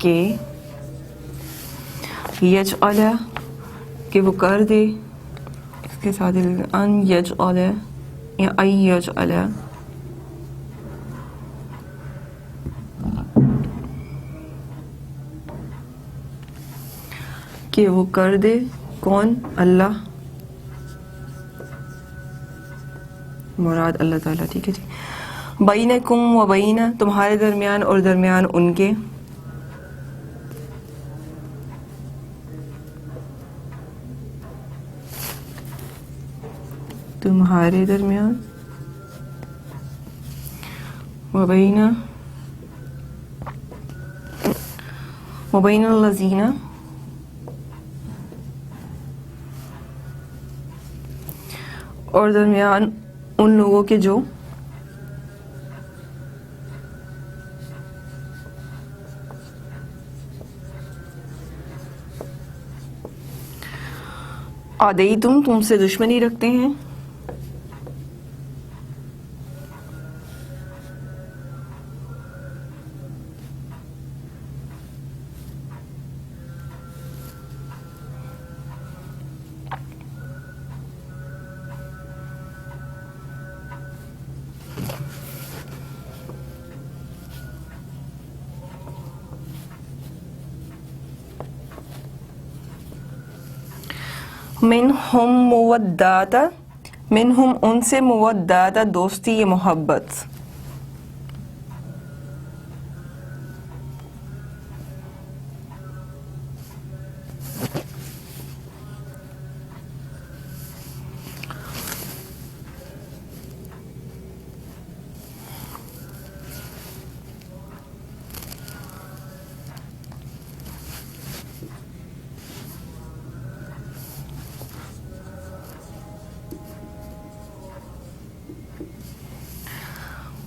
کہ یجعل کہ وہ کر دے، اس کے ساتھ ان یجعل یا ای یجعل کہ وہ کر دے، کون؟ اللہ، مراد اللہ تعالیٰ، ٹھیک ہے جی، بینکم و بین تمہارے درمیان اور درمیان ان کے، تمہارے درمیان وبین الذین اور درمیان ان لوگوں کے جو عادیتم تم سے دشمنی رکھتے ہیں، منہم مودات، منہم ان سے، مودات دوستی یا محبت،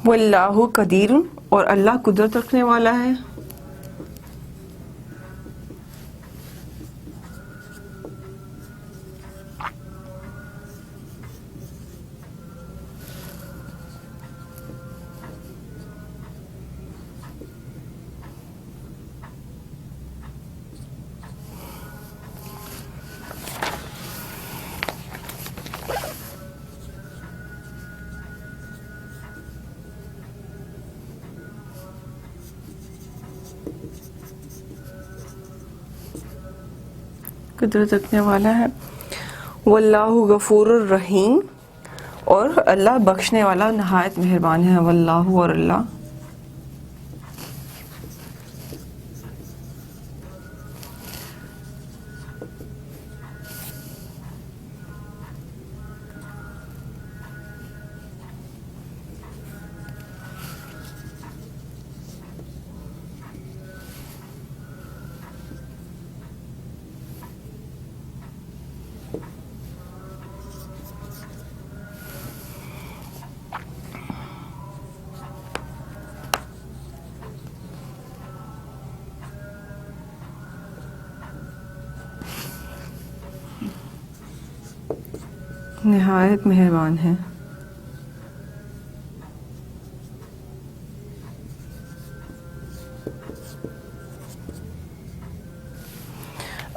واللہ قدیر اور اللہ قدرت رکھنے والا ہے، قدرت رکھنے والا ہے، واللہ غفور الرحیم اور اللہ بخشنے والا نہایت مہربان ہے، واللہ اور اللہ نہایت مہربان ہے۔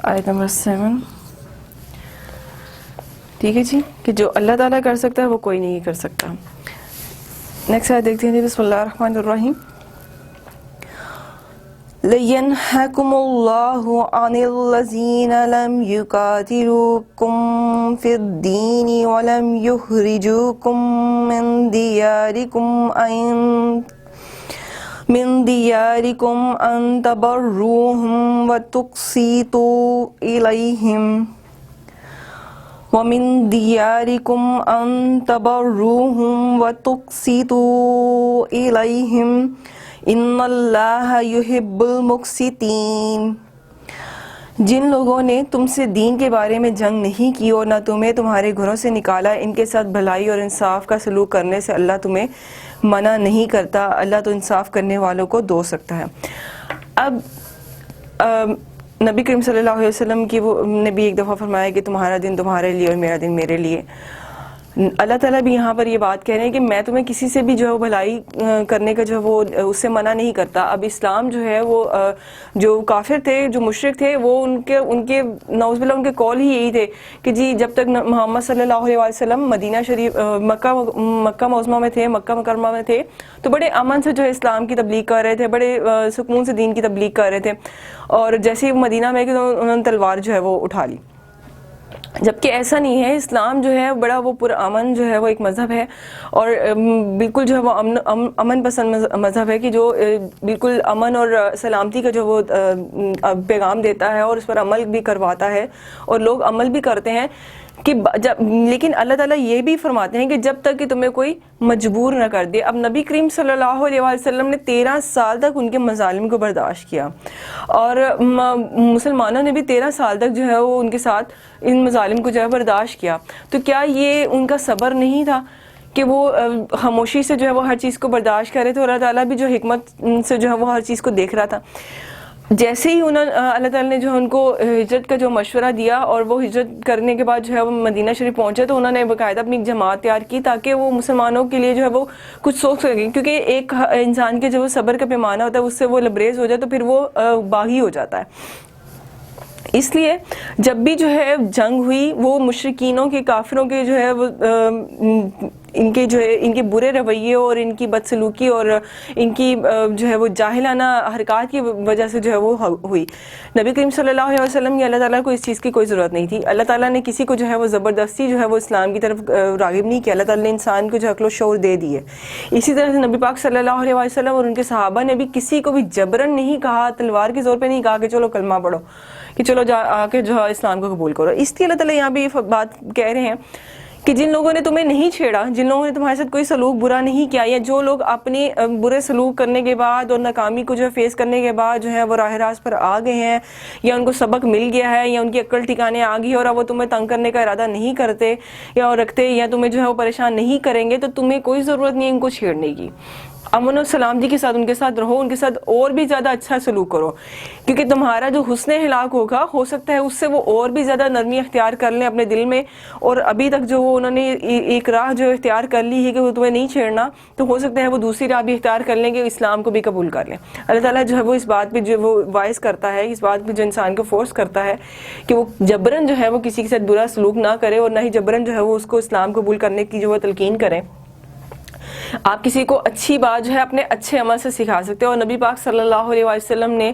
آیت نمبر 7، ٹھیک ہے جی، کہ جو اللہ تعالیٰ کر سکتا ہے وہ کوئی نہیں کر سکتا۔ نیکسٹ آیت دیکھتے ہیں جی، بسم اللہ الرحمن الرحیم۔ لَيَنْهَكُمُ اللَّهُ عَنِ الَّذِينَ لَمْ يُقَاتِلُوكُمْ فِي الدِّينِ وَلَمْ يُخْرِجُوكُمْ مِنْ دِيَارِكُمْ أَنْ تَبَرُّوهُمْ وَتُقْسِطُوا إِلَيْهِمْ وَمِنْ دِيَارِكُمْ أَنْ تَبَرُّوهُمْ وَتُقْسِطُوا إِلَيْهِمْ ان اللہ یحب المقسطین۔ جن لوگوں نے تم سے دین کے بارے میں جنگ نہیں کی اور نہ تمہیں تمہارے گھروں سے نکالا، ان کے ساتھ بھلائی اور انصاف کا سلوک کرنے سے اللہ تمہیں منع نہیں کرتا، اللہ تو انصاف کرنے والوں کو دوست رکھتا ہے۔ اب نبی کریم صلی اللہ علیہ وسلم کی وہ نے بھی ایک دفعہ فرمایا کہ تمہارا دن تمہارے لیے اور میرا دن میرے لیے، اللہ تعالیٰ بھی یہاں پر یہ بات کہہ رہے ہیں کہ میں تمہیں کسی سے بھی جو ہے وہ بھلائی کرنے کا جو ہے وہ اس سے منع نہیں کرتا. اب اسلام جو ہے وہ جو کافر تھے, جو مشرک تھے, وہ ان کے نعوذ باللہ ان کے قول ہی یہی تھے کہ جی جب تک محمد صلی اللہ علیہ وسلم مدینہ شریف مکہ معظمہ میں تھے, مکہ مکرمہ میں تھے, تو بڑے امن سے جو ہے اسلام کی تبلیغ کر رہے تھے, بڑے سکون سے دین کی تبلیغ کر رہے تھے. اور جیسے ہی مدینہ میں کہ انہوں نے تلوار جو ہے وہ اٹھا لی, جبکہ ایسا نہیں ہے. اسلام جو ہے بڑا وہ پرامن جو ہے وہ ایک مذہب ہے, اور بالکل جو ہے وہ امن پسند مذہب ہے کہ جو بالکل امن اور سلامتی کا جو وہ پیغام دیتا ہے اور اس پر عمل بھی کرواتا ہے, اور لوگ عمل بھی کرتے ہیں کہ لیکن اللہ تعالیٰ یہ بھی فرماتے ہیں کہ جب تک کہ تمہیں کوئی مجبور نہ کر دے. اب نبی کریم صلی اللہ علیہ وسلم نے 13 سال تک ان کے مظالم کو برداشت کیا, اور مسلمانوں نے بھی 13 سال تک جو ہے وہ ان کے ساتھ ان مظالم کو جو ہے برداشت کیا. تو کیا یہ ان کا صبر نہیں تھا کہ وہ خاموشی سے جو ہے وہ ہر چیز کو برداشت کر رہے تھے, اور اللہ تعالیٰ بھی جو حکمت سے جو ہے وہ ہر چیز کو دیکھ رہا تھا. جیسے ہی اللہ تعالیٰ نے جو ان کو ہجرت کا جو مشورہ دیا, اور وہ ہجرت کرنے کے بعد جو ہے وہ مدینہ شریف پہنچے, تو انہوں نے باقاعدہ اپنی جماعت تیار کی تاکہ وہ مسلمانوں کے لیے جو ہے وہ کچھ سوچ سکیں, کیونکہ ایک انسان کے جو وہ صبر کا پیمانہ ہوتا ہے اس سے وہ لبریز ہو جائے تو پھر وہ باغی ہو جاتا ہے. اس لیے جب بھی جو ہے جنگ ہوئی, وہ مشرکینوں کے کافروں کے جو ہے وہ ان کے برے رویے اور ان کی بدسلوکی اور ان کی جو ہے وہ جاہلانہ حرکات کی وجہ سے جو ہے وہ ہوئی. نبی کریم صلی اللہ علیہ وسلم یا اللہ تعالیٰ کو اس چیز کی کوئی ضرورت نہیں تھی. اللہ تعالیٰ نے کسی کو جو ہے وہ زبردستی جو ہے وہ اسلام کی طرف راغب نہیں کیا. اللہ تعالیٰ نے انسان کو جو عقل و شعور دے دی ہے. اسی طرح سے نبی پاک صلی اللہ علیہ وسلم اور ان کے صحابہ نے بھی کسی کو بھی جبرن نہیں کہا, تلوار کے زور پہ نہیں کہا کہ چلو کلمہ پڑھو, کہ چلو جا آ کے جو ہے اسلام کو قبول کرو. اس لیے اللہ تعالیٰ یہاں بھی یہ بات کہہ رہے ہیں کہ جن لوگوں نے تمہیں نہیں چھیڑا, جن لوگوں نے تمہارے ساتھ کوئی سلوک برا نہیں کیا, یا جو لوگ اپنی برے سلوک کرنے کے بعد اور ناکامی کو جو ہے فیس کرنے کے بعد جو ہے وہ راہ راست پر آ گئے ہیں, یا ان کو سبق مل گیا ہے, یا ان کی عقل ٹھکانے آ گئی اور اب وہ تمہیں تنگ کرنے کا ارادہ نہیں کرتے یا رکھتے, یا تمہیں جو ہے وہ پریشان نہیں کریں گے, تو تمہیں کوئی ضرورت نہیں ان کو چھیڑنے کی. امن و سلامتی کے ساتھ ان کے ساتھ رہو, ان کے ساتھ اور بھی زیادہ اچھا سلوک کرو, کیونکہ تمہارا جو حسن ہلاک ہوگا ہو سکتا ہے اس سے وہ اور بھی زیادہ نرمی اختیار کر لیں اپنے دل میں, اور ابھی تک جو انہوں نے ایک راہ جو اختیار کر لی ہے کہ وہ تمہیں نہیں چھیڑنا, تو ہو سکتا ہے وہ دوسری راہ بھی اختیار کر لیں کہ اسلام کو بھی قبول کر لیں. اللہ تعالیٰ جو ہے وہ اس بات پہ جو وہ وائز کرتا ہے, اس بات پہ جو انسان کو فورس کرتا ہے کہ وہ جبرن جو ہے وہ کسی کے ساتھ برا سلوک نہ کرے, اور نہ ہی جبرن جو ہے وہ اس کو اسلام قبول کرنے کی جو وہ تلقین کریں. آپ کسی کو اچھی بات جو ہے اپنے اچھے عمل سے سکھا سکتے ہیں, اور نبی پاک صلی اللہ علیہ وسلم نے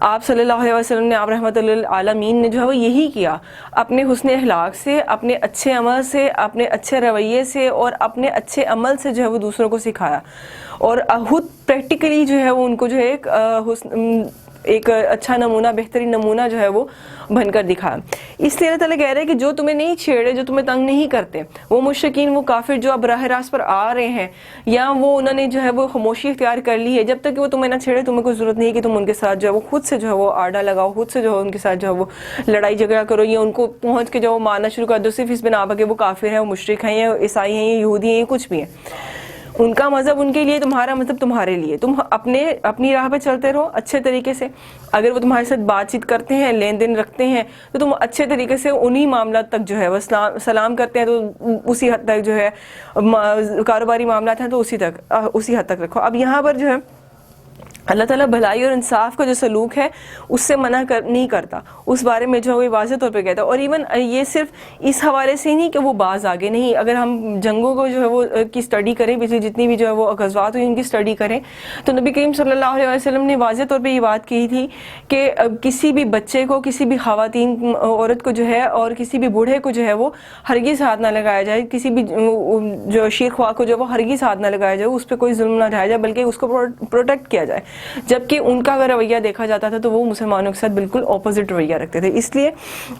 آپ رحمۃ للعالمین نے جو ہے وہ یہی کیا, اپنے حسن اخلاق سے, اپنے اچھے عمل سے, اپنے اچھے رویے سے اور اپنے اچھے عمل سے جو ہے وہ دوسروں کو سکھایا, اور خود پریکٹیکلی جو ہے وہ ان کو جو ہے ایک اچھا نمونہ, بہترین نمونہ جو ہے وہ بن کر دکھایا. اس لیے اللہ تعالیٰ کہہ رہے ہیں کہ جو تمہیں نہیں چھیڑے, جو تمہیں تنگ نہیں کرتے, وہ مشرکین, وہ کافر جو اب راہ راست پر آ رہے ہیں, یا وہ انہوں نے جو ہے وہ خاموشی اختیار کر لی ہے, جب تک کہ وہ تمہیں نہ چھیڑے تمہیں کوئی ضرورت نہیں ہے کہ تم ان کے ساتھ جو ہے وہ خود سے جو ہے وہ آڈا لگاؤ, خود سے جو ہے ان کے ساتھ جو ہے وہ لڑائی جھگڑا کرو, یا ان کو پہنچ کے جو وہ مارنا شروع کر دو صرف اس بنا پر کہ وہ کافر ہیں, وہ مشرک ہیں, یا عیسائی ہیں, یا یہودی ہیں, یا کچھ بھی ہیں. ان کا مذہب ان کے لیے, تمہارا مذہب تمہارے لیے. تم اپنی راہ پہ چلتے رہو اچھے طریقے سے. اگر وہ تمہارے ساتھ بات چیت کرتے ہیں, لین دین رکھتے ہیں, تو تم اچھے طریقے سے انہی معاملات تک جو ہے وہ سلام کرتے ہیں تو اسی حد تک جو ہے, کاروباری معاملات ہیں تو اسی حد تک رکھو. اب یہاں پر جو ہے اللہ تعالیٰ بھلائی اور انصاف کا جو سلوک ہے اس سے منع نہیں کرتا, اس بارے میں جو ہے وہ واضح طور پہ کہتا ہے. اور ایون یہ صرف اس حوالے سے نہیں کہ وہ باز آگے نہیں, اگر ہم جنگوں کو جو ہے وہ کی اسٹڈی کریں, پچھلی جتنی بھی جو ہے وہ غزوات ہوئی ان کی اسٹڈی کریں, تو نبی کریم صلی اللہ علیہ وسلم نے واضح طور پہ یہ بات کہی تھی کہ کسی بھی بچے کو, کسی بھی خواتین عورت کو جو ہے, اور کسی بھی بوڑھے کو جو ہے وہ ہرگز ہاتھ نہ لگایا جائے, کسی بھی جو شیر خواہ کو جو ہے وہ ہرگز ہاتھ نہ لگایا جائے, اس پہ کوئی ظلم نہ ڈھایا جائے, بلکہ اس کو پروٹیکٹ کیا جائے. جبکہ ان کا اگر رویہ دیکھا جاتا تھا تو وہ مسلمانوں کے ساتھ بالکل اپوزٹ رویہ رکھتے تھے. اس لیے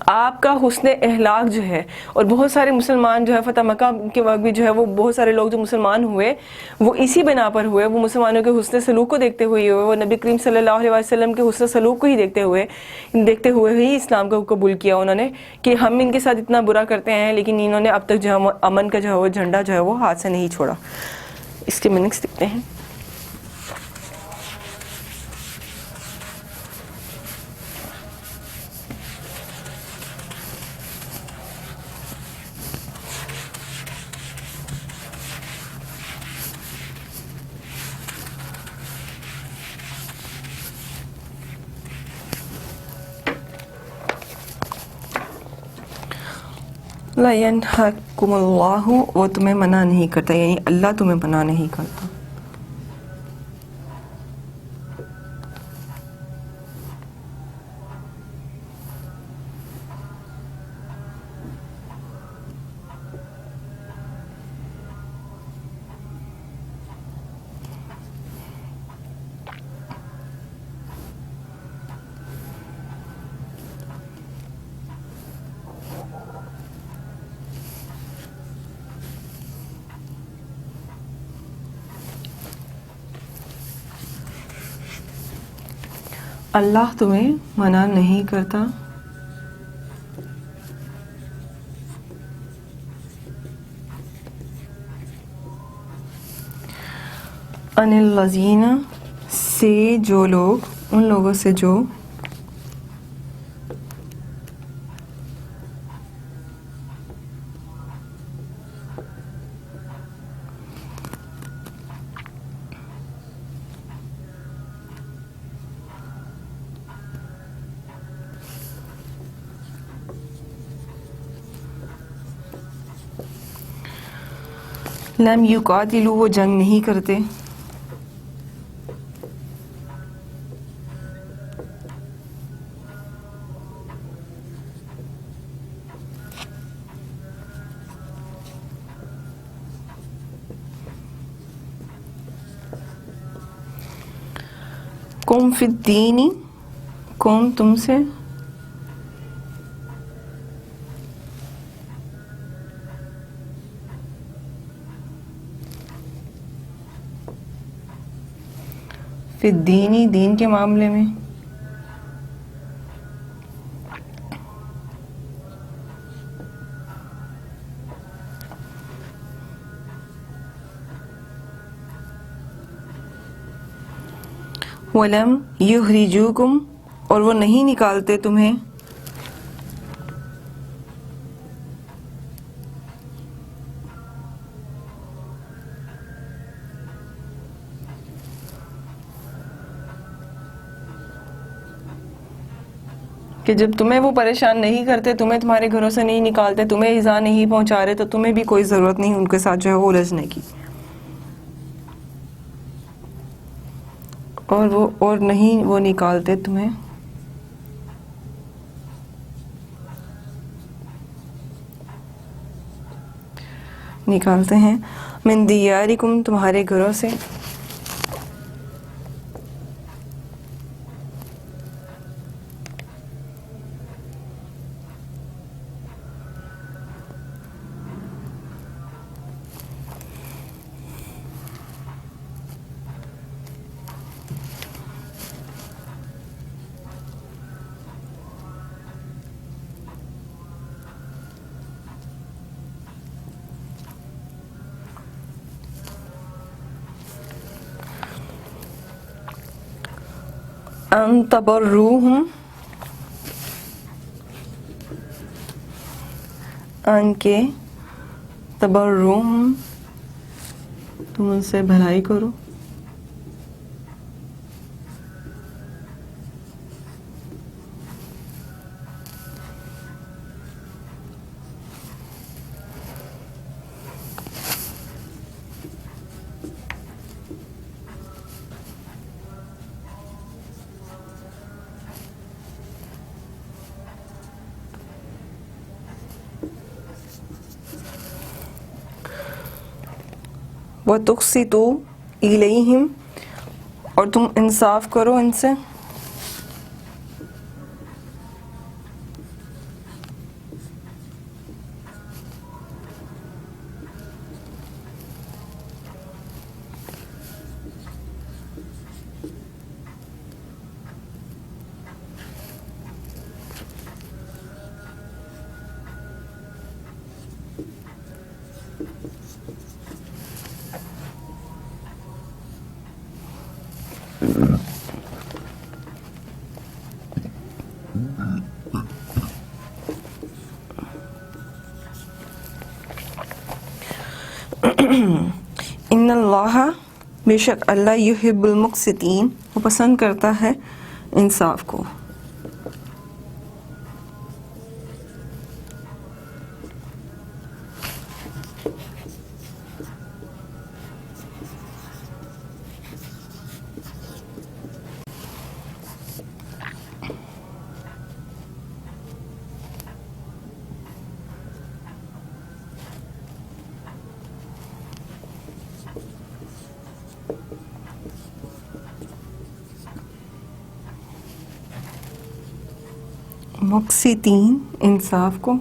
آپ کا حسن اخلاق جو ہے, اور بہت سارے مسلمان جو ہے فتح مکہ کے وقت بھی جو ہے وہ بہت سارے لوگ جو مسلمان ہوئے وہ اسی بنا پر ہوئے, وہ مسلمانوں کے حسن سلوک کو دیکھتے ہوئے ہوئے, وہ نبی کریم صلی اللہ علیہ وسلم کے حسن سلوک کو ہی دیکھتے ہوئے ہی اسلام کو قبول کیا انہوں نے, کہ ہم ان کے ساتھ اتنا برا کرتے ہیں لیکن انہوں نے اب تک جو ہے امن کا جو ہے وہ جھنڈا جو ہے وہ ہاتھ سے نہیں چھوڑا. اس کے میننگس دیکھتے ہیں. لا ینہاکم اللہ، وہ تمہیں منع نہیں کرتا، یعنی اللہ تمہیں منع نہیں کرتا. اللہ تمہیں منع نہیں کرتا ان الذین، سے جو لوگ، ان لوگوں سے جو لم یقاتلوا، وہ جنگ نہیں کرتے، کم فی الدین، کم تم سے، فی الدین، دین کے معاملے میں، وَلَمْ يُخْرِجُوكُمْ، اور وہ نہیں نکالتے تمہیں، کہ جب تمہیں وہ پریشان نہیں کرتے، تمہیں تمہارے گھروں سے نہیں نکالتے، تمہیں ایذا نہیں پہنچا رہے، تو تمہیں بھی کوئی ضرورت نہیں ان کے ساتھ جو ہے وہ الجھنے کی، اور نہیں وہ نکالتے تمہیں، نکالتے ہیں من دیارکم، تمہارے گھروں سے، ان تبروہم، ان کے تبروہم، تم ان سے بھلائی کرو، وَتُقْسِطُوا إِلَيْهِمْ، اور تم انصاف کرو ان سے، ان اللہ، بے شک اللہ، یحب المقسطین، وہ پسند کرتا ہے انصاف کو، مقسطین انصاف کو،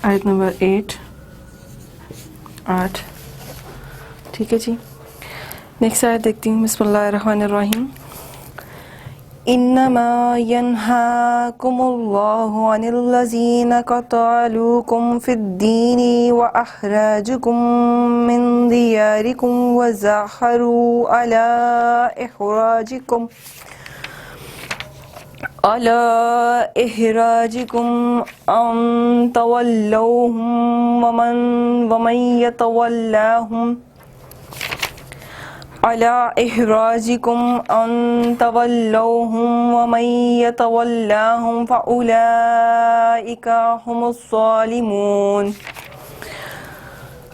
آیت نمبر 8 ٹھیک ہے جی. نیکسٹ آیت دیکھتی ہوں. بسم اللہ الرحمن الرحیم. انما ينهاكم الله عن الذين قتلوكم في الدين واخراجكم من دياركم وظاهروا على إخراجكم أن تولوهم ومن يتولاهم على إخراجكم أن تولوهم ومن يتولاهم فأولئك هم الظالمون.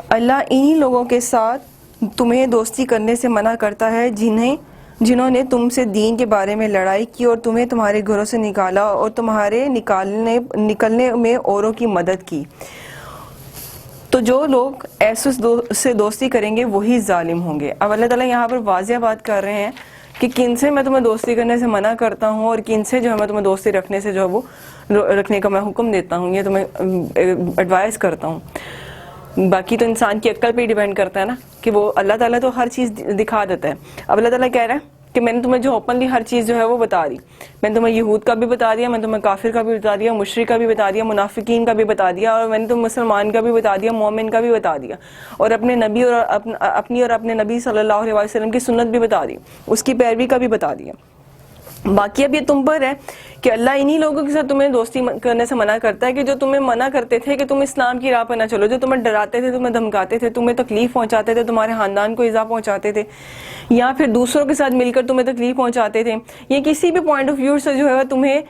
اللہ انہی لوگوں کے ساتھ تمہیں دوستی کرنے سے منع کرتا ہے جنہوں نے تم سے دین کے بارے میں لڑائی کی اور تمہیں تمہارے گھروں سے نکالا اور تمہارے نکلنے میں اوروں کی مدد کی. تو جو لوگ ایسے سے دوستی کریں گے وہی ظالم ہوں گے. اب اللہ تعالیٰ یہاں پر واضح بات کر رہے ہیں کہ کن سے میں تمہیں دوستی کرنے سے منع کرتا ہوں اور کن سے جو ہے میں تمہیں دوستی رکھنے سے جو ہے وہ رکھنے کا میں حکم دیتا ہوں یا تمہیں ایڈوائز کرتا ہوں. باقی تو انسان کی عقل پہ ہی ڈیپینڈ کرتا ہے نا کہ وہ اللہ تعالیٰ تو ہر چیز دکھا دیتا ہے. اب اللہ تعالیٰ کہہ رہا ہے کہ میں نے تمہیں جو اوپنلی ہر چیز جو ہے وہ بتا دی. میں نے تمہیں یہود کا بھی بتا دیا, میں نے تمہیں کافر کا بھی بتا دیا, مشرک کا بھی بتا دیا, منافقین کا بھی بتا دیا, اور میں نے تمہیں مسلمان کا بھی بتا دیا, مومن کا بھی بتا دیا, اور اپنے نبی اور اپنے نبی صلی اللہ علیہ وسلم کی سنت بھی بتا دی, اس کی پیروی کا بھی بتا دیا. باقی اب یہ تم پر ہے کہ اللہ انہی لوگوں کے ساتھ تمہیں دوستی کرنے سے منع کرتا ہے کہ جو تمہیں منع کرتے تھے کہ تم اسلام کی راہ پر نہ چلو, جو تمہیں ڈراتے تھے, تمہیں دھمکاتے تھے, تمہیں تکلیف پہنچاتے تھے, تمہارے خاندان کو ایذا پہنچاتے تھے, یا پھر دوسروں کے ساتھ مل کر تمہیں تکلیف پہنچاتے تھے, یا کسی بھی پوائنٹ آف ویو سے جو ہے تمہیں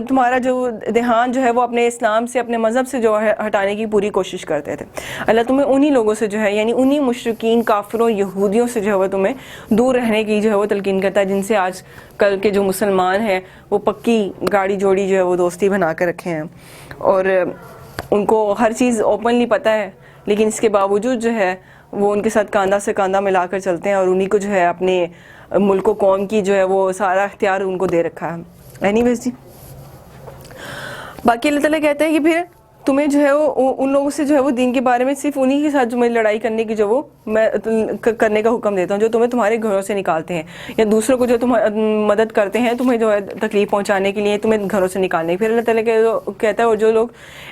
تمہارا جو دھیان جو ہے وہ اپنے اسلام سے, اپنے مذہب سے جو ہے ہٹانے کی پوری کوشش کرتے تھے. اللہ تمہیں انہی لوگوں سے جو ہے یعنی انہی مشرکین, کافروں, یہودیوں سے جو ہے وہ تمہیں دور رہنے کی جو ہے وہ تلقین کرتا ہے, جن سے آج کل کے جو مسلمان ہیں وہ پکی گاڑی جوڑی جو ہے وہ دوستی بنا کر رکھے ہیں, اور ان کو ہر چیز اوپنلی پتہ ہے, لیکن اس کے باوجود جو ہے وہ ان کے ساتھ کاندھا سے کاندھا ملا کر چلتے ہیں, اور انہی کو جو ہے اپنے ملک و قوم کی جو ہے وہ سارا اختیار ان کو دے رکھا ہے. اینی ویز جی, باقی اللہ تعالیٰ کہتا ہے کہ پھر تمہیں جو ہے وہ ان لوگوں سے جو ہے وہ دین کے بارے میں صرف انہی کے ساتھ جو میں لڑائی کرنے کی جو وہ میں کرنے کا حکم دیتا ہوں, جو تمہیں تمہارے گھروں سے نکالتے ہیں یا دوسروں کو جو تم مدد کرتے ہیں تمہیں جو ہے تکلیف پہنچانے کے لیے, تمہیں گھروں سے نکالنے کی. پھر اللہ تعالیٰ کہتا ہے اور جو لوگ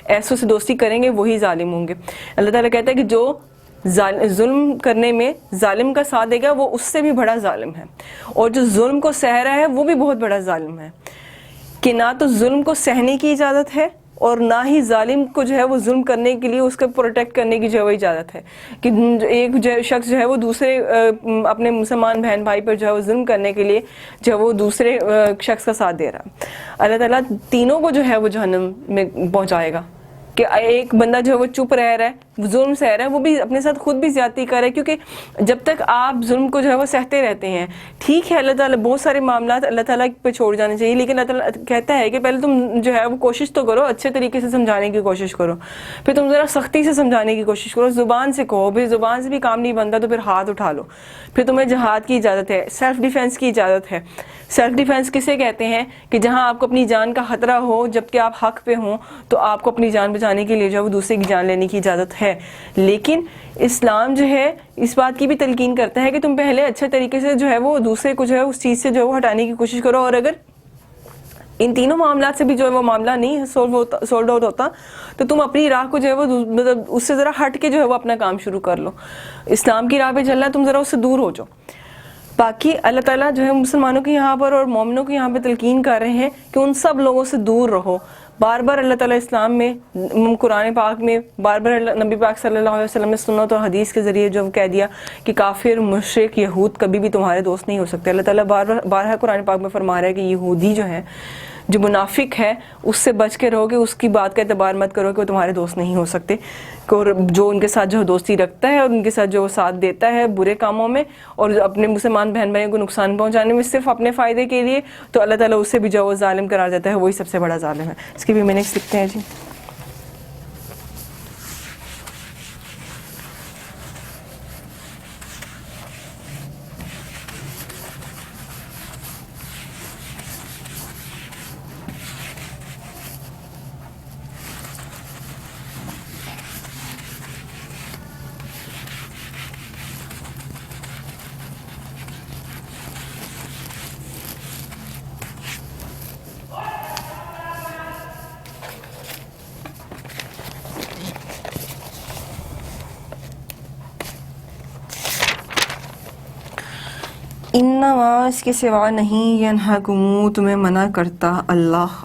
ایسوں سے دوستی کریں گے وہی ظالم ہوں گے. اللہ تعالیٰ کہتا ہے کہ جو ظلم کرنے میں ظالم کا ساتھ دے گا وہ اس سے بھی بڑا ظالم ہے, اور جو ظلم کو سہ رہا ہے وہ بھی بہت بڑا ظالم ہے. کہ نہ تو ظلم کو سہنے کی اجازت ہے اور نہ ہی ظالم کو جو ہے وہ ظلم کرنے کے لیے اس کو پروٹیکٹ کرنے کی جو ہے وہ اجازت ہے, کہ ایک شخص جو ہے وہ دوسرے اپنے مسلمان بہن بھائی پر جو ہے وہ ظلم کرنے کے لیے جو ہے وہ دوسرے شخص کا ساتھ دے رہا ہے. اللہ تعالیٰ تینوں کو جو ہے وہ جہنم میں پہنچائے گا. کہ ایک بندہ جو ہے وہ چپ رہ رہا ہے, ظلم سہ رہا ہے, وہ بھی اپنے ساتھ خود بھی زیادتی کر رہا ہے, کیونکہ جب تک آپ ظلم کو جو ہے وہ سہتے رہتے ہیں, ٹھیک ہے اللہ تعالیٰ بہت سارے معاملات اللہ تعالیٰ پہ چھوڑ جانے چاہیے, لیکن اللہ تعالیٰ کہتا ہے کہ پہلے تم جو ہے وہ کوشش تو کرو, اچھے طریقے سے سمجھانے کی کوشش کرو, پھر تم ذرا سختی سے سمجھانے کی کوشش کرو, زبان سے کہو, پھر زبان سے بھی کام نہیں بنتا تو پھر ہاتھ اٹھا لو, پھر تمہیں جہاد کی اجازت ہے, سیلف ڈیفینس کی اجازت ہے. سیلف ڈیفینس کسے کہتے ہیں کہ جہاں آپ کو اپنی جان کا خطرہ ہو جبکہ آپ حق پہ ہوں تو آپ کو اپنی جان بچانے کے لیے جو ہے وہ دوسرے کی جان لینے کی اجازت ہے. لیکن اسلام جو ہے اس بات کی بھی تلقین کرتا ہے کہ تم پہلے اچھے طریقے سے جو ہے وہ دوسرے کو جو ہے اس چیز سے جو ہے وہ ہٹانے کی کوشش کرو, اور اگر ان تینوں معاملات سے بھی جو ہے وہ معاملہ نہیں سولڈ آؤٹ ہوتا تو تم اپنی راہ کو جو ہے وہ مطلب اس سے ذرا ہٹ کے جو ہے وہ اپنا کام شروع کر لو. اسلام کی راہ پہ چلنا ہے, تم ذرا اس سے دور ہو جاؤ. باقی اللہ تعالیٰ جو ہے مسلمانوں کے یہاں پر اور مومنوں کے یہاں پہ تلقین کر رہے ہیں کہ ان سب لوگوں سے دور رہو. بار بار اللہ تعالیٰ اسلام میں, قرآن پاک میں, بار بار نبی پاک صلی اللہ علیہ وسلم نے سنت اور حدیث کے ذریعے جو کہہ دیا کہ کافر, مشرک, یہود کبھی بھی تمہارے دوست نہیں ہو سکتے. اللہ تعالیٰ بارہا قرآن پاک میں فرما رہا ہے کہ یہودی جو ہیں جو منافق ہے اس سے بچ کے رہو گے، اس کی بات کا اعتبار مت کرو کہ وہ تمہارے دوست نہیں ہو سکتے، اور جو ان کے ساتھ جو دوستی رکھتا ہے اور ان کے ساتھ جو ساتھ دیتا ہے برے کاموں میں اور اپنے مسلمان بہن بھائیوں کو نقصان پہنچانے میں صرف اپنے فائدے کے لیے، تو اللہ تعالیٰ اس سے بھی جو ظالم قرار دیتا ہے وہی سب سے بڑا ظالم ہے۔ اس کی بھی میننگس لکھتے ہیں جی۔ انما اس کے سوا نہیں، ینہاکم تمہیں منع کرتا اللہ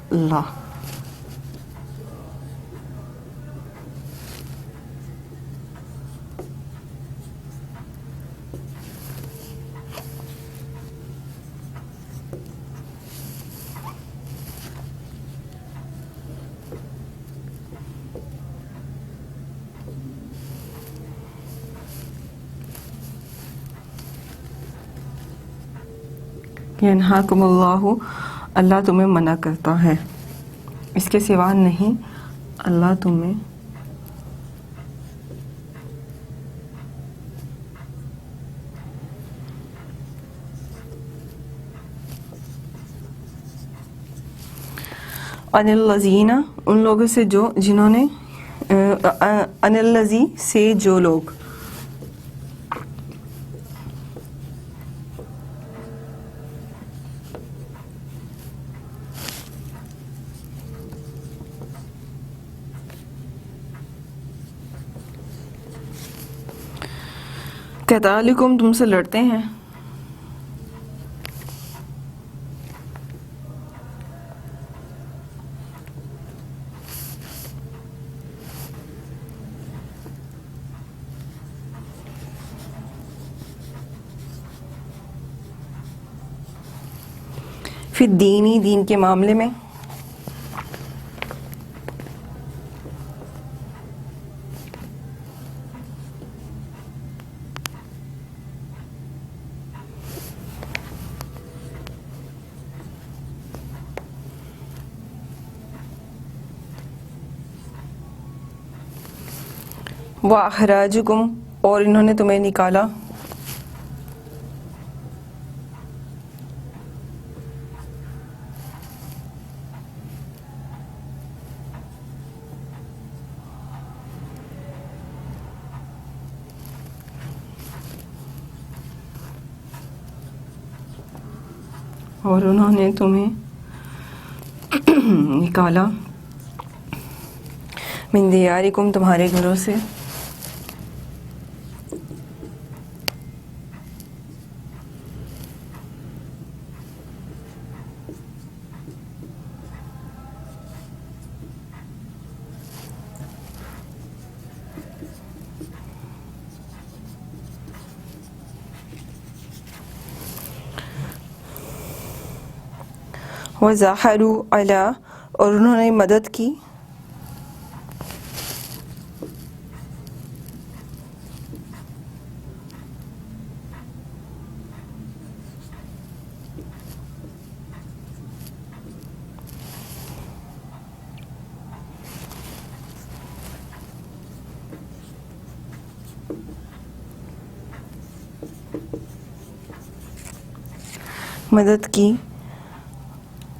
ینہاکم اللہ، اللہ تمہیں منع کرتا ہے، اس کے سوا نہیں اللہ تمہیں ان الذین، ان لوگوں سے جو جنہوں نے ان الذی سے جو لوگ قتالکم تم سے لڑتے ہیں، فی الدینی دین کے معاملے میں، وَأَخْرَجَكُمْ اور انہوں نے تمہیں نکالا، اور انہوں نے تمہیں نکالا من دیارکم تمہارے گھروں سے، وَظَاهَرُوا عَلَىٰ اور انہوں نے مدد کی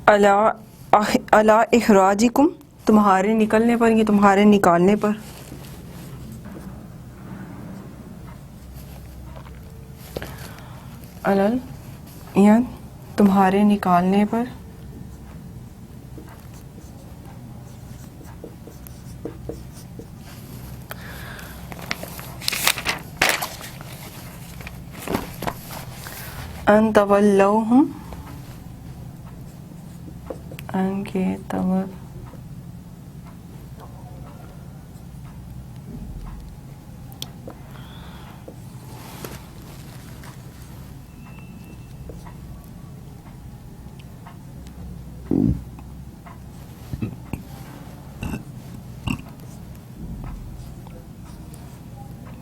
علی اخراجکم تمہارے نکلنے پر، یہ تمہارے نکالنے پر، یا تمہارے نکالنے پر، ان تولوہم ان کے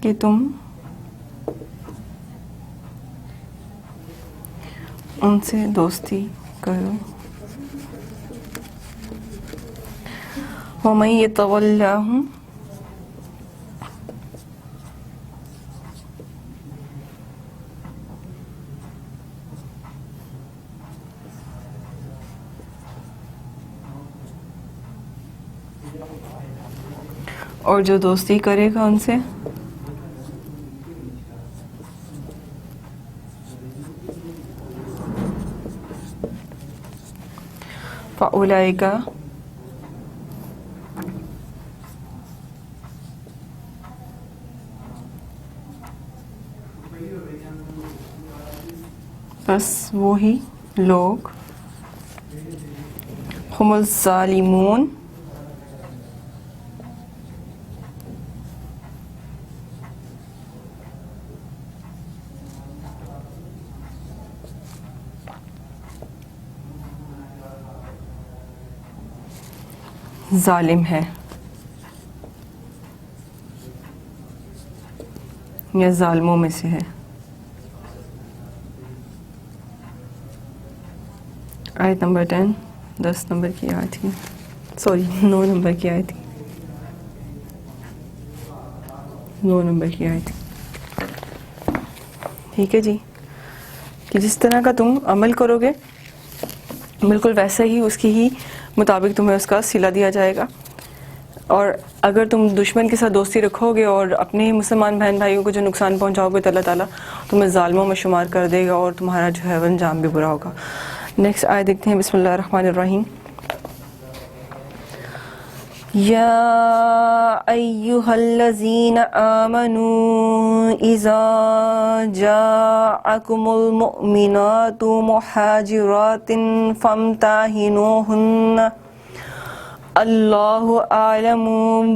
کہ تم ان سے دوستی کرو. وَمَن يَتَوَلَّهُمْ اور جو دوستی کرے گا ان سے فَأُولَئِكَ بس وہی لوگ ہم الظالمون ظالم ہے یا ظالموں میں سے ہے. آیت نمبر 10 10 نمبر کی آیت تھی، سوری 9 نمبر کی آیت تھی، 9 نمبر کی آیت تھی. ٹھیک ہے جی، کہ جس طرح کا تم عمل کرو گے بالکل ویسا ہی اس کی ہی مطابق تمہیں اس کا صلہ دیا جائے گا. اور اگر تم دشمن کے ساتھ دوستی رکھو گے اور اپنے مسلمان بہن بھائیوں کو جو نقصان پہنچاؤ گے تو اللہ تعالیٰ تمہیں ظالموں میں شمار کر دے گا اور تمہارا جو ہے انجام بھی برا ہوگا. نیکسٹ آیت دیکھتے ہیں. بسم اللہ الرحمن الرحیم. یا ایہا الذین آمنوا اذا جاءکم المؤمنات مہاجرات فامتحنوہن اللہ اعلم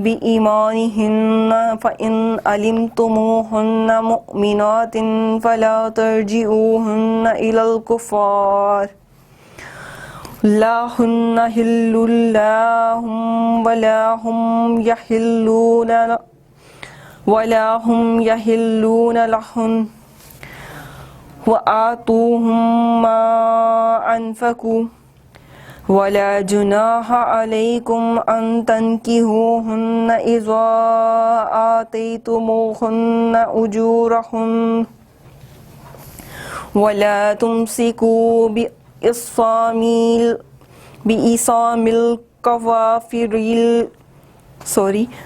بإیمانہن فإن علمتموہن مؤمنات فلا ترجعوہن الی الکفار لا ہن حل لهم ولا هم يحلون لهن وآتوهم ما أنفقوا ولا جناح عليكم أن تنكحوهن إذا آتيتموهن أجورهن ولا تمسكوا بإصام الكوافر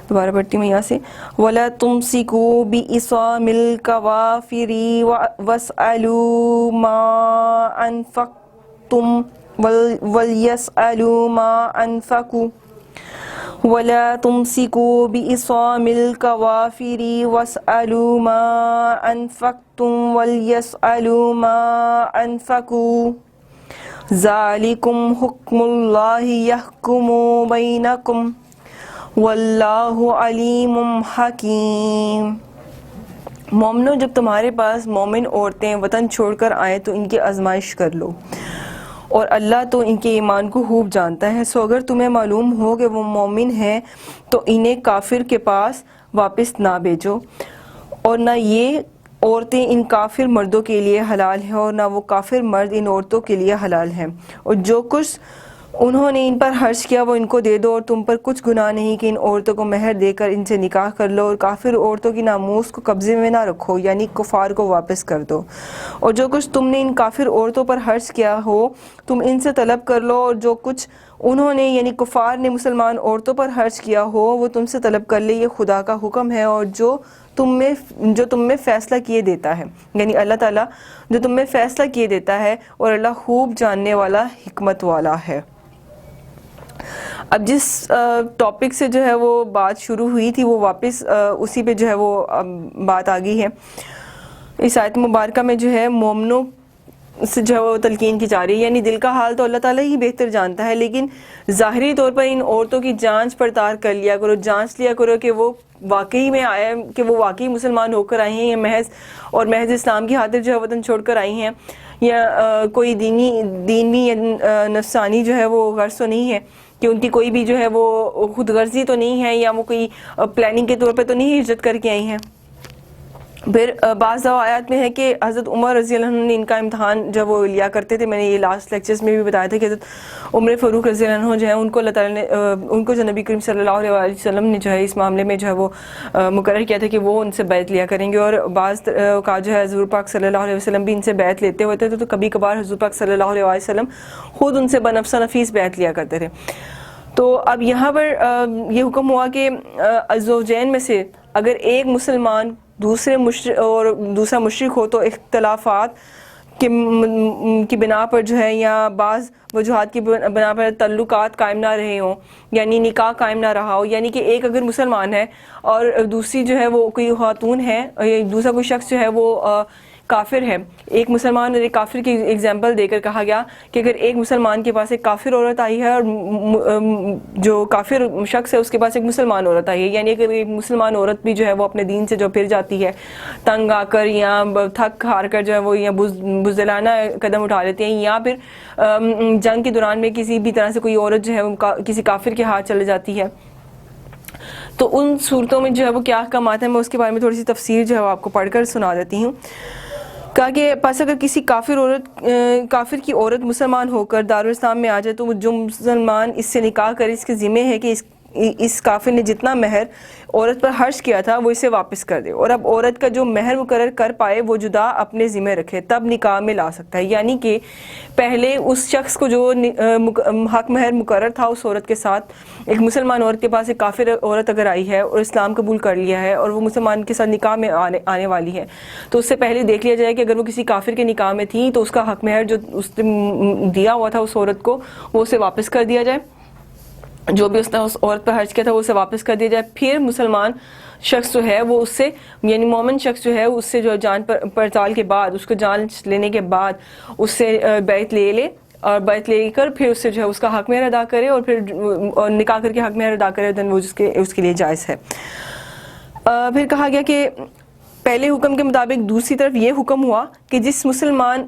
دوبارہ پڑھتی میں یہاں سے. وَلَا تُمْسِكُوا بِإِصَامِ الْكَوَافِرِ وَاسْأَلُوا مَا أَنفَقْتُمْ وَلْيَسْأَلُوا مَا أَنفَقُوا وَلَا تُمْسِكُوا بِإِصَامِ الْكَوَافِرِ وَاسْأَلُوا مَا أَنفَقْتُمْ وَلْيَسْأَلُوا مَا أَنفَقُوا ذَلِكُمْ حُکْمُ اللَّهِ يَحْكُمُ بَيْنَكُمْ واللہ علیم حکیم. مومنو، جب تمہارے پاس مومن عورتیں وطن چھوڑ کر آئیں تو ان کی آزمائش کر لو، اور اللہ تو ان کے ایمان کو خوب جانتا ہے. سو اگر تمہیں معلوم ہو کہ وہ مومن ہیں تو انہیں کافر کے پاس واپس نہ بھیجو، اور نہ یہ عورتیں ان کافر مردوں کے لیے حلال ہیں اور نہ وہ کافر مرد ان عورتوں کے لیے حلال ہیں. اور جو کچھ انہوں نے ان پر خرچ کیا وہ ان کو دے دو، اور تم پر کچھ گناہ نہیں کہ ان عورتوں کو مہر دے کر ان سے نکاح کر لو، اور کافر عورتوں کی ناموس کو قبضے میں نہ رکھو، یعنی کفار کو واپس کر دو. اور جو کچھ تم نے ان کافر عورتوں پر خرچ کیا ہو تم ان سے طلب کر لو، اور جو کچھ انہوں نے یعنی کفار نے مسلمان عورتوں پر خرچ کیا ہو وہ تم سے طلب کر لے. یہ خدا کا حکم ہے اور جو تم میں فیصلہ کیے دیتا ہے، یعنی اللہ تعالیٰ جو تم میں فیصلہ کیے دیتا ہے، اور اللہ خوب جاننے والا حکمت والا ہے. اب جس ٹاپک سے جو ہے وہ بات شروع ہوئی تھی وہ واپس اسی پہ جو ہے وہ بات آ گئی ہے. اس آیت مبارکہ میں جو ہے مومنوں سے جو ہے وہ تلقین کی جا رہی ہے، یعنی دل کا حال تو اللہ تعالیٰ ہی بہتر جانتا ہے، لیکن ظاہری طور پر ان عورتوں کی جانچ پڑتال کر لیا کرو، جانچ لیا کرو کہ وہ واقعی میں آیا کہ وہ واقعی مسلمان ہو کر آئی ہیں یا محض اسلام کی خاطر جو ہے وطن چھوڑ کر آئی ہیں، یا کوئی دینی یا نفسانی جو ہے وہ غرض تو نہیں ہے کہ ان کی کوئی بھی جو ہے وہ خود غرضی تو نہیں ہے، یا وہ کوئی پلاننگ کے طور پہ تو نہیں ہجرت کر کے آئی ہیں. پھر بعض آیات میں ہے کہ حضرت عمر رضی اللہ عنہ نے ان کا امتحان جب وہ لیا کرتے تھے، میں نے یہ لاسٹ لیکچرز میں بھی بتایا تھا کہ حضرت عمر فاروق رضی اللہ عنہ جو ہے ان کو اللہ تعالیٰ نے ان کو جو نبی کریم صلی اللہ علیہ وسلم نے جو ہے اس معاملے میں جو ہے وہ مقرر کیا تھا کہ وہ ان سے بیعت لیا کریں گے، اور بعض کا جو ہے حضور پاک صلی اللہ علیہ وسلم بھی ان سے بیعت لیتے ہوتے تھے، تو کبھی کبھار حضور پاک صلی اللہ علیہ وسلم خود ان سے بنفس نفیس بیعت لیا کرتے تھے۔ تو اب یہاں پر یہ حکم ہوا کہ الزوجین میں سے اگر ایک مسلمان دوسرا مشرک ہو تو اختلافات کی بنا پر جو ہے یا بعض وجوہات کی بنا پر تعلقات قائم نہ رہے ہوں، یعنی نکاح قائم نہ رہا ہو، یعنی کہ ایک اگر مسلمان ہے اور دوسری جو ہے وہ کوئی خاتون ہے، دوسرا کوئی شخص جو ہے وہ کافر ہے، ایک مسلمان اور ایک کافر کی ایگزامپل دے کر کہا گیا کہ اگر ایک مسلمان کے پاس ایک کافر عورت آئی ہے اور جو کافر شخص ہے اس کے پاس ایک مسلمان عورت آئی ہے، یعنی اگر ایک مسلمان عورت بھی جو ہے وہ اپنے دین سے جو پھر جاتی ہے، تنگ آ کر یا تھک ہار کر جو ہے وہ یا بزدلانہ قدم اٹھا لیتے ہیں، یا پھر جنگ کے دوران میں کسی بھی طرح سے کوئی عورت جو ہے کسی کافر کے ہاتھ چلے جاتی ہے، تو ان صورتوں میں جو ہے وہ کیا احکامات ہیں، میں اس کے بارے میں تھوڑی سی تفسیر جو ہے وہ آپ کو پڑھ کر سنا دیتی ہوں۔ کہا کہ پس اگر کسی کافر کی عورت مسلمان ہو کر دارالاسلام میں آ جائے تو جو مسلمان اس سے نکاح کرے اس کے ذمہ ہے کہ اس کافر نے جتنا مہر عورت پر خرچ کیا تھا وہ اسے واپس کر دے، اور اب عورت کا جو مہر مقرر کر پائے وہ جدا اپنے ذمہ رکھے، تب نکاح میں لا سکتا ہے۔ یعنی کہ پہلے اس شخص کو جو حق مہر مقرر تھا اس عورت کے ساتھ، ایک مسلمان عورت کے پاس ایک کافر عورت اگر آئی ہے اور اسلام قبول کر لیا ہے اور وہ مسلمان کے ساتھ نکاح میں آنے والی ہے، تو اس سے پہلے دیکھ لیا جائے کہ اگر وہ کسی کافر کے نکاح میں تھی تو اس کا حق مہر جو اس نے دیا ہوا تھا اس عورت کو وہ اسے واپس کر دیا جائے، جو بھی اس نے اس عورت پر خرچ کیا تھا وہ اسے واپس کر دیا جائے۔ پھر مسلمان شخص جو ہے وہ اس سے یعنی مومن شخص جو ہے اس سے جو جان پڑتال کے بعد، اس کو جان لینے کے بعد اس سے بیعت لے اور بیعت لے کر پھر اس سے جو ہے اس کا حق مہر ادا کرے، اور پھر نکاح کر کے حق مہر ادا کرے، دن وہ اس کے لیے جائز ہے۔ پھر کہا گیا کہ پہلے حکم کے مطابق دوسری طرف یہ حکم ہوا کہ جس مسلمان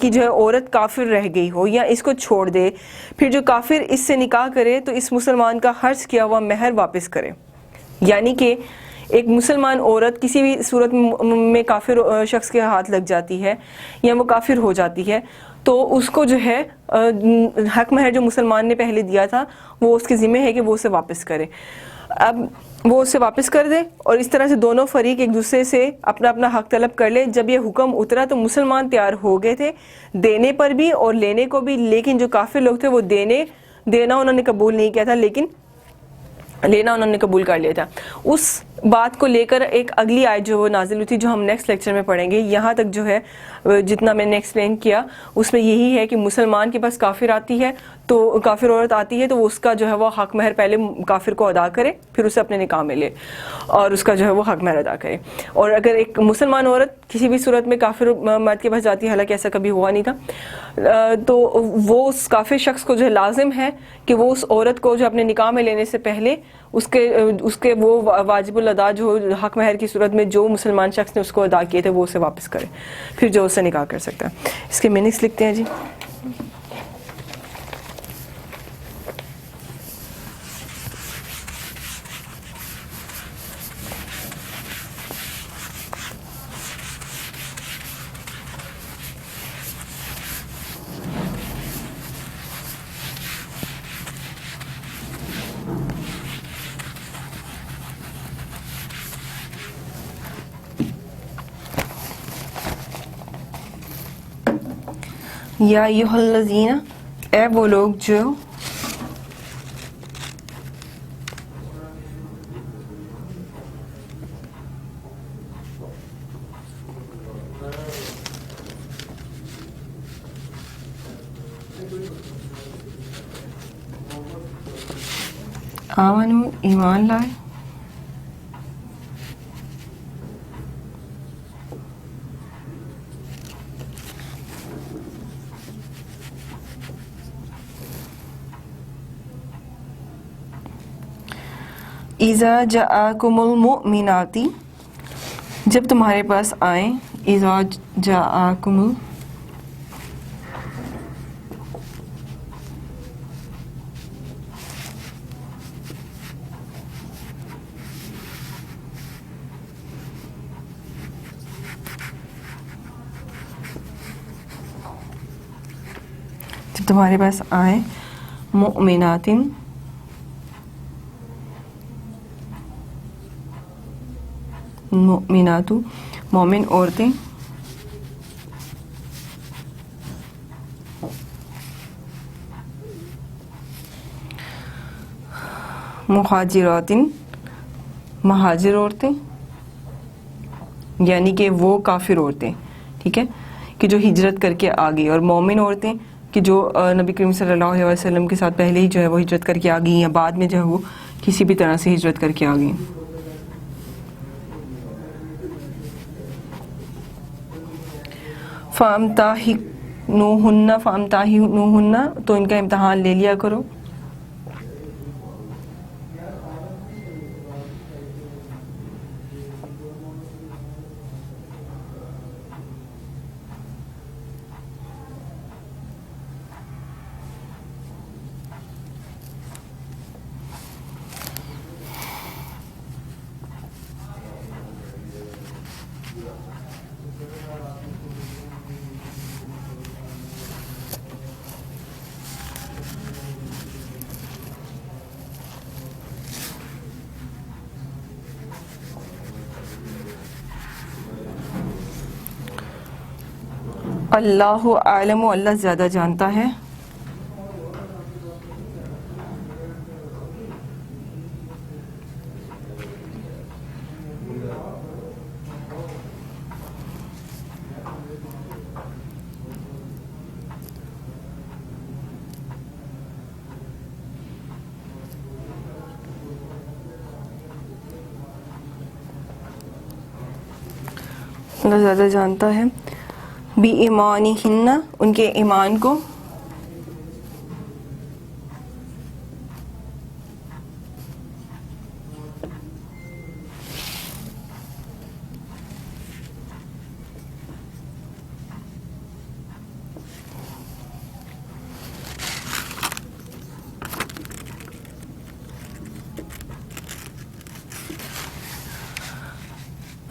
کی جو ہے عورت کافر رہ گئی ہو یا اس کو چھوڑ دے، پھر جو کافر اس سے نکاح کرے تو اس مسلمان کا خرچ کیا ہوا مہر واپس کرے۔ یعنی کہ ایک مسلمان عورت کسی بھی صورت میں کافر شخص کے ہاتھ لگ جاتی ہے یا وہ کافر ہو جاتی ہے تو اس کو جو ہے حق مہر جو مسلمان نے پہلے دیا تھا وہ اس کے ذمہ ہے کہ وہ اسے واپس کرے۔ اب وہ اسے واپس کر دے اور اس طرح سے دونوں فریق ایک دوسرے سے اپنا اپنا حق طلب کر لے۔ جب یہ حکم اترا تو مسلمان تیار ہو گئے تھے دینے پر بھی اور لینے کو بھی، لیکن جو کافر لوگ تھے وہ دینا انہوں نے قبول نہیں کیا تھا لیکن لینا انہوں نے قبول کر لیا تھا۔ اس بات کو لے کر ایک اگلی آیت جو وہ نازل ہوئی تھی جو ہم نیکسٹ لیکچر میں پڑھیں گے۔ یہاں تک جو ہے جتنا میں نے ایکسپلین کیا اس میں یہی ہے کہ مسلمان کے پاس کافر آتی ہے تو کافر عورت آتی ہے تو اس کا جو ہے وہ حق مہر پہلے کافر کو ادا کرے، پھر اسے اپنے نکاح میں لے اور اس کا جو ہے وہ حق مہر ادا کرے۔ اور اگر ایک مسلمان عورت کسی بھی صورت میں کافر مرد کے پاس جاتی ہے، حالانکہ ایسا کبھی ہوا نہیں تھا، تو وہ اس کافر شخص کو جو ہے لازم ہے کہ وہ اس عورت کو جو اپنے نکاح میں لینے سے پہلے اس کے وہ واجب الادا جو حق مہر کی صورت میں جو مسلمان شخص نے اس کو ادا کیے تھے وہ اسے واپس کرے، پھر جو اسے نکاح کر سکتا ہے۔ اس کے میننگس لکھتے ہیں جی۔ یا ایھا الذین، اے وہ لوگ جو آمنو ایمان لائے، اذا جاءکم المؤمنات، جب تمہارے پاس آئیں، اذا جاءکم تمہارے پاس آئیں مؤمناتن مؤمناتو مومن عورتیں مہاجراتن مہاجر عورتیں یعنی کہ وہ کافر عورتیں، ٹھیک ہے، کہ جو ہجرت کر کے آ گئی، اور مومن عورتیں کہ جو نبی کریم صلی اللہ علیہ وسلم کے ساتھ پہلے ہی جو ہے وہ ہجرت کر کے آ گئی یا بعد میں جو ہے وہ کسی بھی طرح سے ہجرت کر کے آ گئی. فامتحنوہن تو ان کا امتحان لے لیا کرو. اللہ عالم، اللہ زیادہ جانتا ہے. اللہ زیادہ جانتا ہے بی ایمانہن ان کے ایمان کو،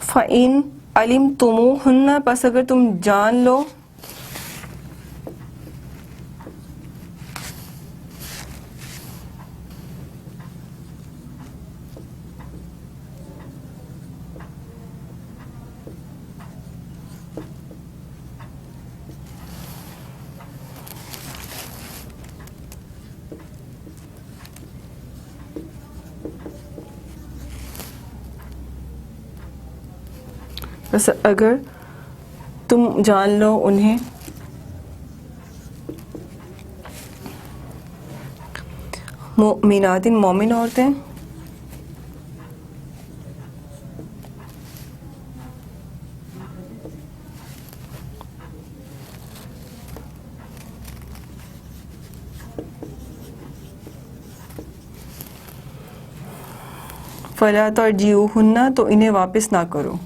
فَإِنْ عَلِمْتُمُوهُنَّ پس اگر تم جان لو بس اگر تم جان لو انہیں مؤمنات مومن عورتیں فلا ترجعوہن تو انہیں واپس نہ کرو.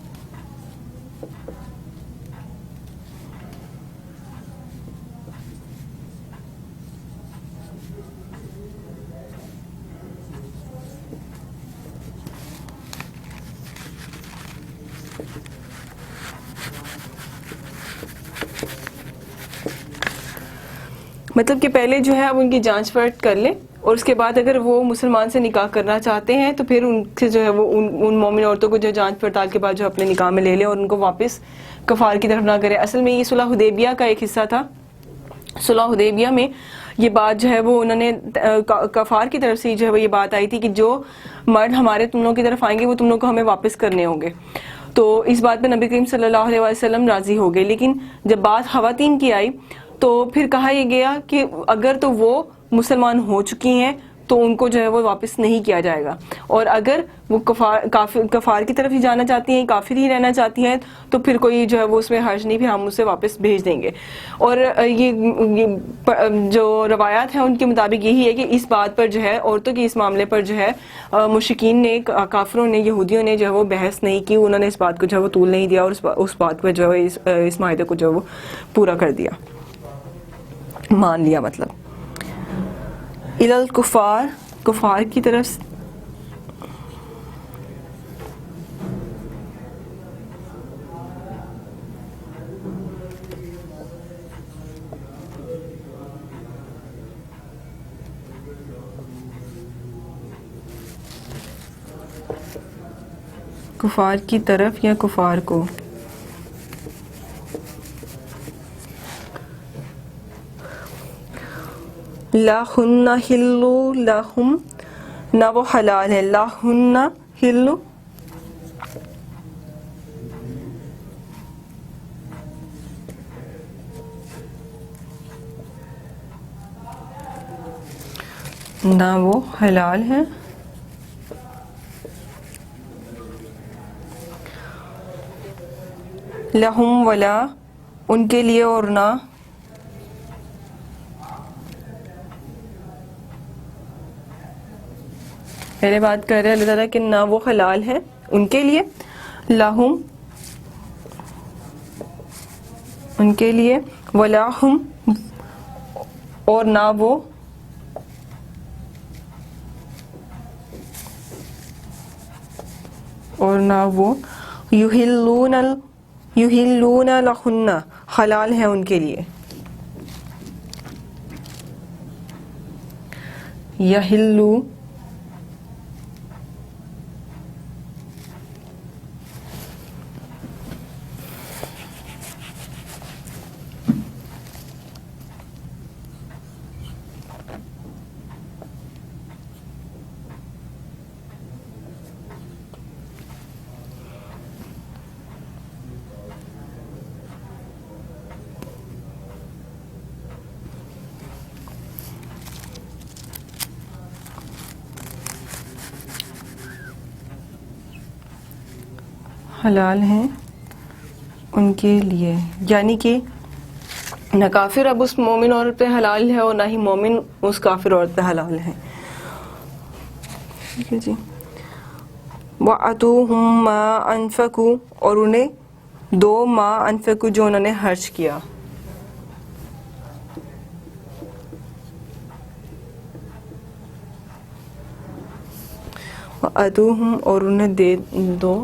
مطلب کہ پہلے جو ہے اب ان کی جانچ پرکھ کر لیں، اور اس کے بعد اگر وہ مسلمان سے نکاح کرنا چاہتے ہیں تو پھر ان سے جو ہے وہ ان مومن عورتوں کو جو جانچ پڑتال کے بعد جو اپنے نکاح میں لے لیں اور ان کو واپس کفار کی طرف نہ کرے. اصل میں یہ صلح حدیبیہ کا ایک حصہ تھا. صلح حدیبیہ میں یہ بات جو ہے وہ انہوں نے کفار کی طرف سے جو ہے وہ یہ بات آئی تھی کہ جو مرد ہمارے تم لوگوں کی طرف آئیں گے وہ تم لوگوں کو ہمیں واپس کرنے ہوں گے. تو اس بات پہ نبی کریم صلی اللہ علیہ وسلم راضی ہو گئے. لیکن جب بات خواتین کی آئی تو پھر کہا یہ گیا کہ اگر تو وہ مسلمان ہو چکی ہیں تو ان کو جو ہے وہ واپس نہیں کیا جائے گا، اور اگر وہ کفار کی طرف ہی جانا چاہتی ہیں، کافر ہی رہنا چاہتی ہیں، تو پھر کوئی جو ہے وہ اس میں حرج نہیں، پھر ہم اسے واپس بھیج دیں گے. اور یہ جو روایات ہیں ان کے مطابق یہی ہے کہ اس بات پر جو ہے عورتوں کے اس معاملے پر جو ہے مشرکین نے، کافروں نے، یہودیوں نے جو ہے وہ بحث نہیں کی. انہوں نے اس بات کو جو ہے وہ طول نہیں دیا اور اس بات پر جو ہے اس معاہدے کو جو ہے وہ پورا کر دیا، مان لیا. مطلب الکفار کفار کی طرف کفار کی طرف یا کفار کو. لا ہن حلو لہم، نہ وہ حلال ہے. لا ہن حلو نہ وہ حلال ہے. لہم ولا ان کے لیے اور نہ. پہلے بات کر رہے ہیں اللہ تعالیٰ کہ نہ وہ حلال ہے ان کے لیے. لہم ان کے لیے، ولا ہم اور نہ وہ یحلون لہن حلال ہے ان کے لیے. یحلو حلال ہیں ان کے لیے، یعنی کہ نہ کافر اب اس مومن عورت پہ حلال ہے اور نہ ہی مومن اس کافر عورت پہ حلال ہے. ٹھیک ہے جی. وَأَتُوهُم مَا أَنفَقُوا اور انہیں دو ما انفقوا جو انہوں نے خرچ کیا. وَأَتُوهُم اور انہیں دے دو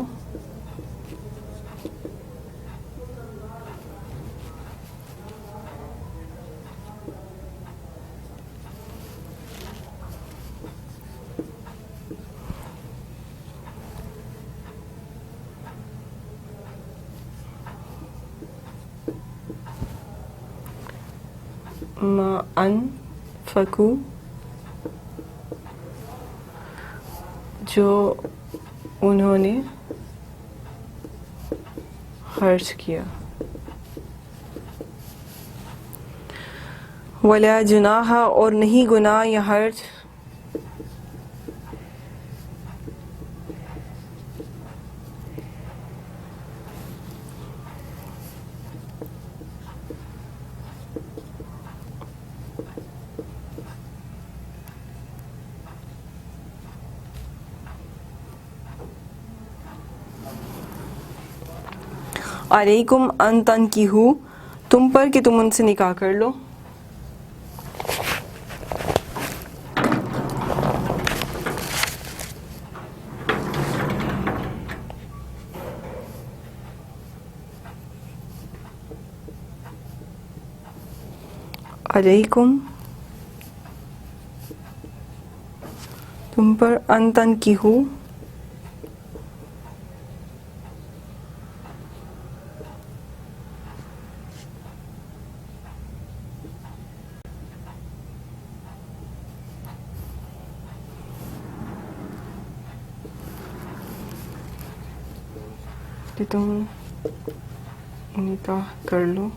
ما انفقوا جو انہوں نے خرچ کیا. ولا جناح اور نہیں گناہ یا حرج علیکم ان تنکحوا تم پر کہ تم ان سے نکاح کر لو. علیکم تم پر ان تنکحوا کہ تم نکاح کر لو.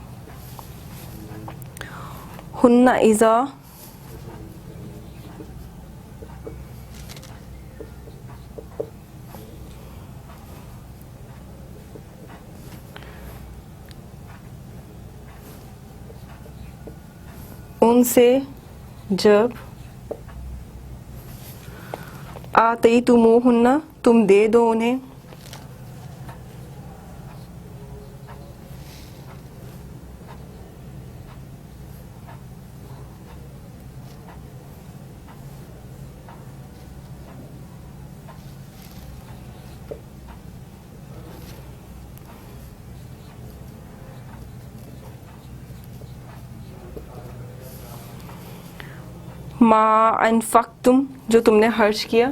ہن اذا ان سے جب آتیتموہن تم دے دو انہیں ما انفقتم جو تم نے خرچ کیا.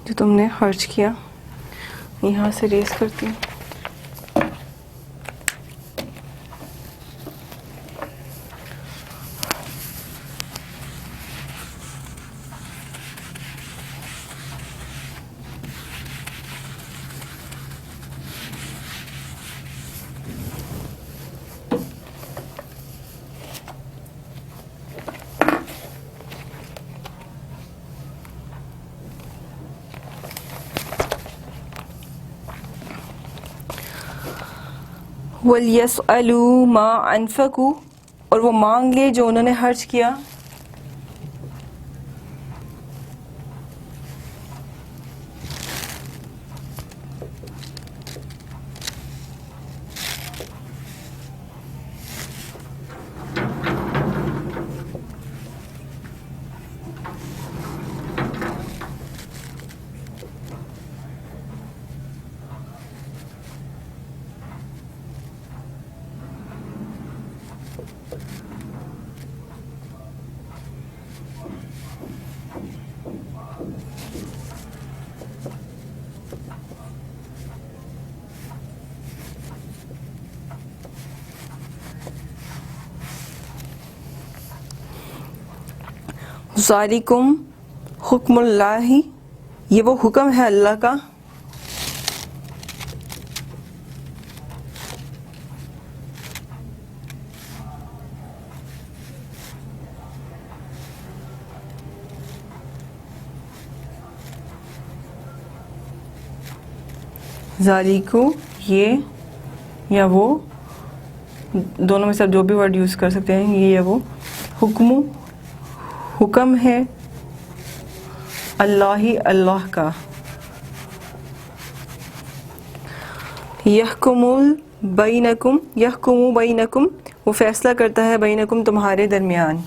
جو تم نے خرچ کیا. یہاں سے ریز کرتی ہوں. وَلْيَسْأَلُوا مَا أَنفَقُوا اور وہ مانگ لے جو انہوں نے خرچ کیا. ذالکم حکم اللہ یہ وہ حکم ہے اللہ کا. ذالکو یہ یا وہ دونوں میں سے آپ جو بھی ورڈ یوز کر سکتے ہیں. یہ یا وہ حکم ہے اللہ کا. یحکم بینکم وہ فیصلہ کرتا ہے بینکم تمہارے درمیان.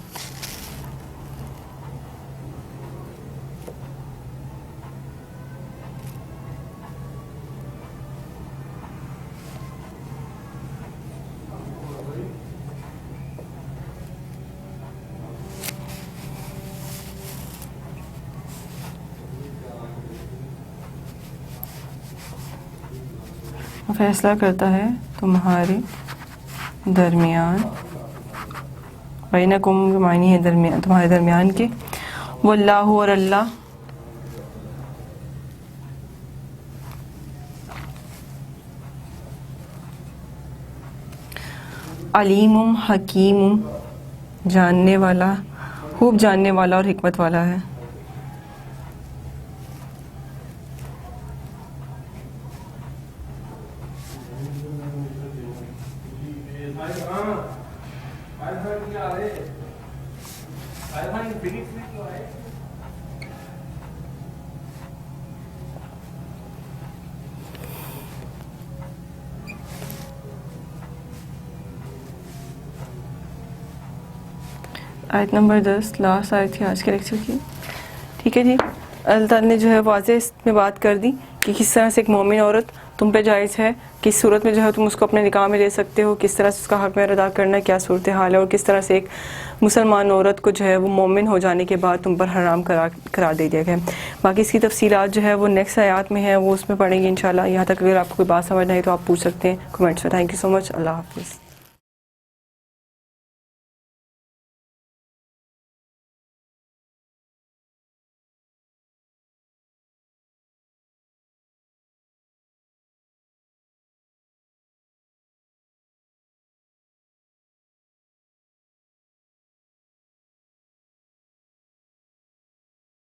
فیصلہ کرتا ہے تمہارے درمیان. بینکم کے معنی ہے درمیان تمہارے درمیان کے. واللہ اور اللہ علیم حکیم جاننے والا خوب جاننے والا اور حکمت والا ہے. آیت نمبر 10 لاسٹ آیت تھی آج کے لیکچر کی. ٹھیک ہے جی. اللہ تعالیٰ نے جو ہے واضح اس میں بات کر دی کہ کس طرح سے ایک مومن عورت تم پہ جائز ہے, کس صورت میں جو ہے تم اس کو اپنے نکاح میں لے سکتے ہو, کس طرح سے اس کا حق میں ادا کرنا کیا صورتحال ہے, اور کس طرح سے ایک مسلمان عورت کو جو ہے وہ مومن ہو جانے کے بعد تم پر حرام قرار دے دیا گیا. باقی اس کی تفصیلات جو ہے وہ نیکسٹ آیات میں ہیں, وہ اس میں پڑھیں گے انشاءاللہ. یہاں تک اگر آپ کو کوئی بات سمجھ نہیں تو آپ پوچھ سکتے ہیں کمنٹس میں. تھینک یو سو مچ. اللہ حافظ.